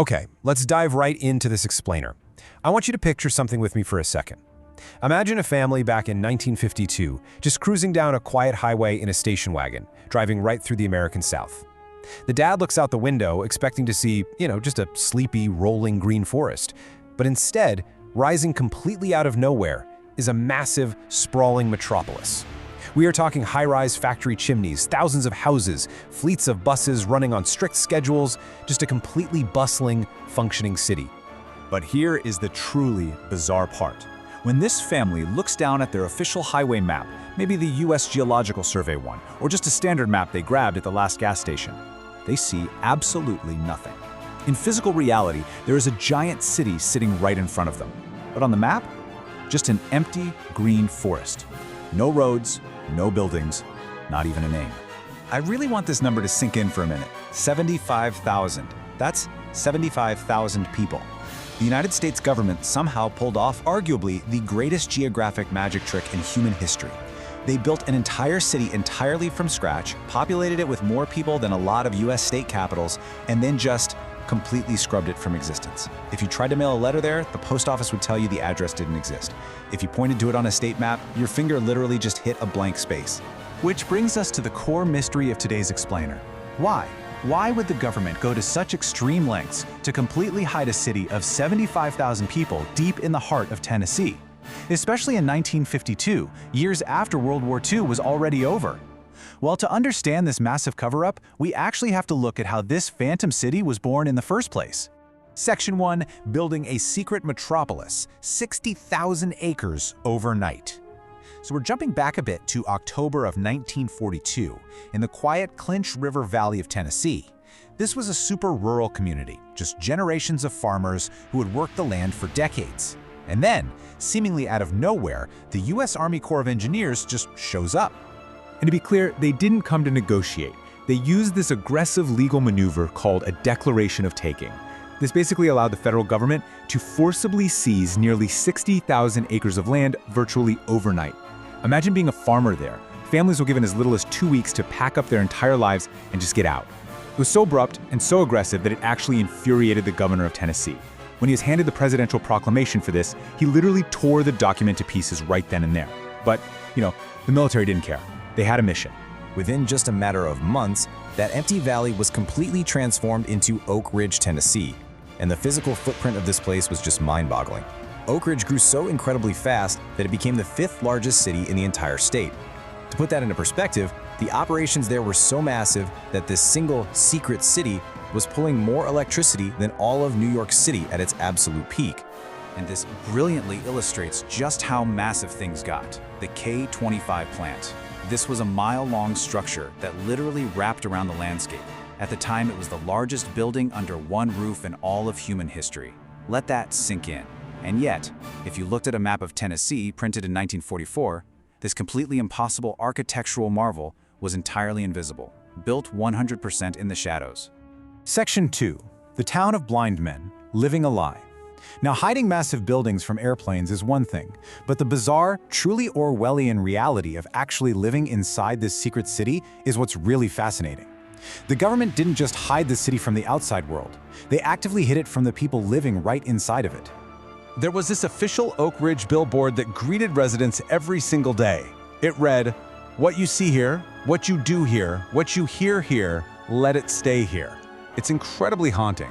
Okay, let's dive right into this explainer. I want you to picture something with me for a second. Imagine a family back in 1952, just cruising down a quiet highway in a station wagon, driving right through the American South. The dad looks out the window, expecting to see, just a sleepy, rolling green forest. But instead, rising completely out of nowhere, is a massive, sprawling metropolis. We are talking high-rise factory chimneys, thousands of houses, fleets of buses running on strict schedules, just a completely bustling, functioning city. But here is the truly bizarre part. When this family looks down at their official highway map, maybe the US Geological Survey one, or just a standard map they grabbed at the last gas station, they see absolutely nothing. In physical reality, there is a giant city sitting right in front of them. But on the map, just an empty green forest. No roads, no buildings, not even a name. I really want this number to sink in for a minute. 75,000. That's 75,000 people. The United States government somehow pulled off arguably the greatest geographic magic trick in human history. They built an entire city entirely from scratch, populated it with more people than a lot of US state capitals, and then just completely scrubbed it from existence. If you tried to mail a letter there, the post office would tell you the address didn't exist. If you pointed to it on a state map, your finger literally just hit a blank space. Which brings us to the core mystery of today's explainer. Why? Why would the government go to such extreme lengths to completely hide a city of 75,000 people deep in the heart of Tennessee? Especially in 1952, years after World War II was already over. Well, to understand this massive cover-up, we actually have to look at how this phantom city was born in the first place. Section 1, building a secret metropolis, 60,000 acres overnight. So we're jumping back a bit to October of 1942 in the quiet Clinch River Valley of Tennessee. This was a super rural community, just generations of farmers who had worked the land for decades. And then, seemingly out of nowhere, the US Army Corps of Engineers just shows up. And to be clear, they didn't come to negotiate. They used this aggressive legal maneuver called a declaration of taking. This basically allowed the federal government to forcibly seize nearly 60,000 acres of land virtually overnight. Imagine being a farmer there. Families were given as little as 2 weeks to pack up their entire lives and just get out. It was so abrupt and so aggressive that it actually infuriated the governor of Tennessee. When he was handed the presidential proclamation for this, he literally tore the document to pieces right then and there. But, the military didn't care. They had a mission. Within just a matter of months, that empty valley was completely transformed into Oak Ridge, Tennessee, and the physical footprint of this place was just mind-boggling. Oak Ridge grew so incredibly fast that it became the 5th largest city in the entire state. To put that into perspective, the operations there were so massive that this single secret city was pulling more electricity than all of New York City at its absolute peak. And this brilliantly illustrates just how massive things got. The K-25 plant. This was a mile-long structure that literally wrapped around the landscape. At the time, it was the largest building under one roof in all of human history. Let that sink in. And yet, if you looked at a map of Tennessee printed in 1944, this completely impossible architectural marvel was entirely invisible, built 100% in the shadows. Section 2, the town of blind men, living a lie. Now, hiding massive buildings from airplanes is one thing, but the bizarre, truly Orwellian reality of actually living inside this secret city is what's really fascinating. The government didn't just hide the city from the outside world. They actively hid it from the people living right inside of it. There was this official Oak Ridge billboard that greeted residents every single day. It read, "What you see here, what you do here, what you hear here, let it stay here." It's incredibly haunting.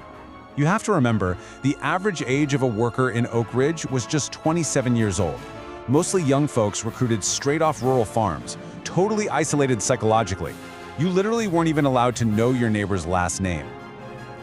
You have to remember, the average age of a worker in Oak Ridge was just 27 years old. Mostly young folks recruited straight off rural farms, totally isolated psychologically. You literally weren't even allowed to know your neighbor's last name.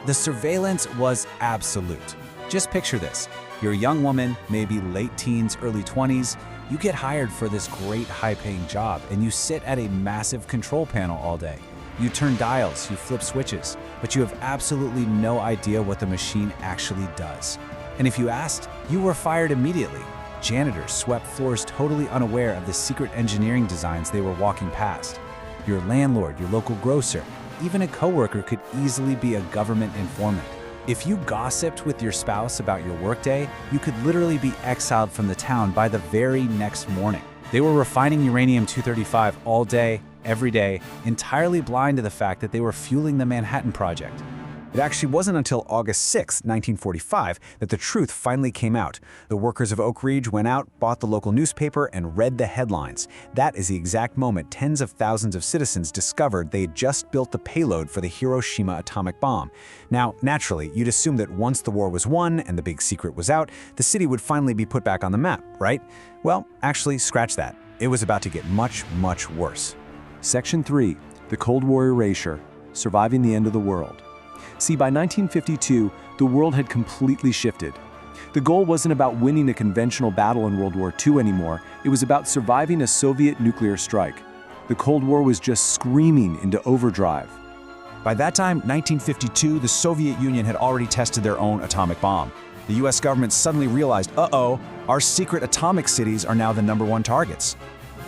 The surveillance was absolute. Just picture this. You're a young woman, maybe late teens, early 20s. You get hired for this great high-paying job, and you sit at a massive control panel all day. You turn dials, you flip switches, but you have absolutely no idea what the machine actually does. And if you asked, you were fired immediately. Janitors swept floors totally unaware of the secret engineering designs they were walking past. Your landlord, your local grocer, even a coworker could easily be a government informant. If you gossiped with your spouse about your workday, you could literally be exiled from the town by the very next morning. They were refining uranium-235 all day, every day, entirely blind to the fact that they were fueling the Manhattan Project. It actually wasn't until August 6, 1945, that the truth finally came out. The workers of Oak Ridge went out, bought the local newspaper, and read the headlines. That is the exact moment tens of thousands of citizens discovered they had just built the payload for the Hiroshima atomic bomb. Now, naturally, you'd assume that once the war was won and the big secret was out, the city would finally be put back on the map, right? Well, actually, scratch that. It was about to get much, much worse. Section 3. The Cold War Erasure. Surviving the End of the World. See, by 1952, the world had completely shifted. The goal wasn't about winning a conventional battle in World War II anymore, it was about surviving a Soviet nuclear strike. The Cold War was just screaming into overdrive. By that time, 1952, the Soviet Union had already tested their own atomic bomb. The US government suddenly realized, uh-oh, our secret atomic cities are now the #1 targets.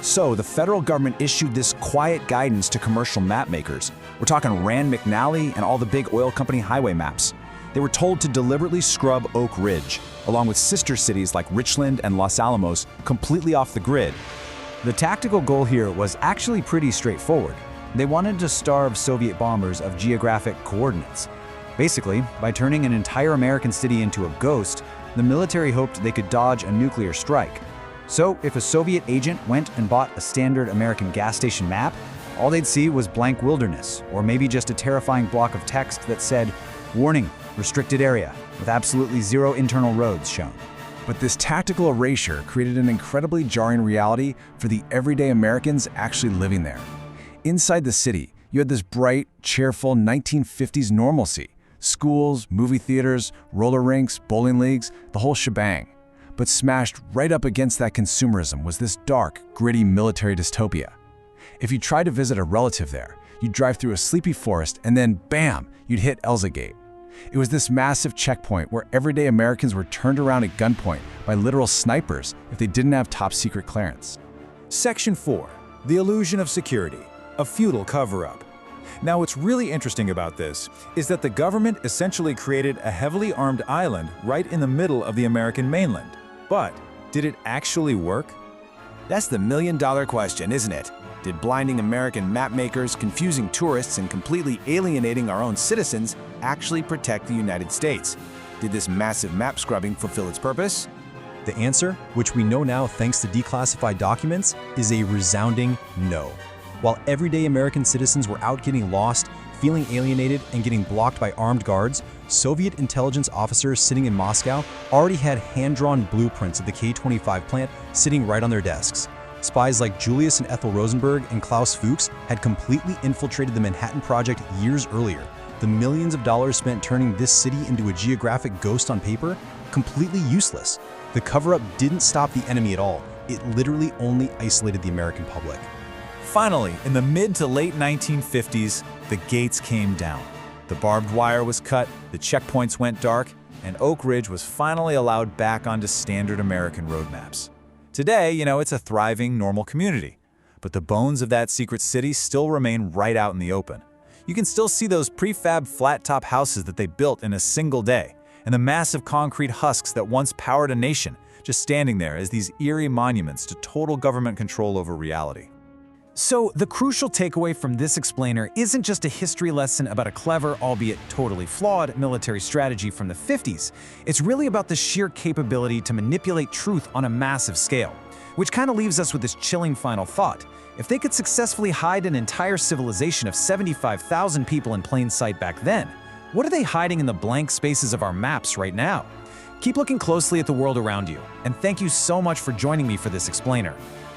So the federal government issued this quiet guidance to commercial map makers. We're talking Rand McNally and all the big oil company highway maps. They were told to deliberately scrub Oak Ridge, along with sister cities like Richland and Los Alamos, completely off the grid. The tactical goal here was actually pretty straightforward. They wanted to starve Soviet bombers of geographic coordinates. Basically, by turning an entire American city into a ghost, the military hoped they could dodge a nuclear strike. So, if a Soviet agent went and bought a standard American gas station map, all they'd see was blank wilderness, or maybe just a terrifying block of text that said, "Warning, restricted area," with absolutely zero internal roads shown. But this tactical erasure created an incredibly jarring reality for the everyday Americans actually living there. Inside the city, you had this bright, cheerful 1950s normalcy. Schools, movie theaters, roller rinks, bowling leagues, the whole shebang. But smashed right up against that consumerism was this dark, gritty military dystopia. If you tried to visit a relative there, you'd drive through a sleepy forest and then, bam, you'd hit Elza Gate. It was this massive checkpoint where everyday Americans were turned around at gunpoint by literal snipers if they didn't have top-secret clearance. Section 4. The Illusion of Security, a feudal cover-up. Now, what's really interesting about this is that the government essentially created a heavily armed island right in the middle of the American mainland. But did it actually work? That's the million-dollar question, isn't it? Did blinding American map makers, confusing tourists, and completely alienating our own citizens actually protect the United States? Did this massive map scrubbing fulfill its purpose? The answer, which we know now thanks to declassified documents, is a resounding no. While everyday American citizens were out getting lost, feeling alienated, and getting blocked by armed guards, Soviet intelligence officers sitting in Moscow already had hand-drawn blueprints of the K-25 plant sitting right on their desks. Spies like Julius and Ethel Rosenberg and Klaus Fuchs had completely infiltrated the Manhattan Project years earlier. The millions of dollars spent turning this city into a geographic ghost on paper, completely useless. The cover-up didn't stop the enemy at all. It literally only isolated the American public. Finally, in the mid to late 1950s, the gates came down. The barbed wire was cut, the checkpoints went dark, and Oak Ridge was finally allowed back onto standard American road maps. Today, it's a thriving, normal community. But the bones of that secret city still remain right out in the open. You can still see those prefab flat-top houses that they built in a single day, and the massive concrete husks that once powered a nation, just standing there as these eerie monuments to total government control over reality. So, the crucial takeaway from this explainer isn't just a history lesson about a clever, albeit totally flawed, military strategy from the 50s. It's really about the sheer capability to manipulate truth on a massive scale. Which kind of leaves us with this chilling final thought. If they could successfully hide an entire civilization of 75,000 people in plain sight back then, what are they hiding in the blank spaces of our maps right now? Keep looking closely at the world around you, and thank you so much for joining me for this explainer.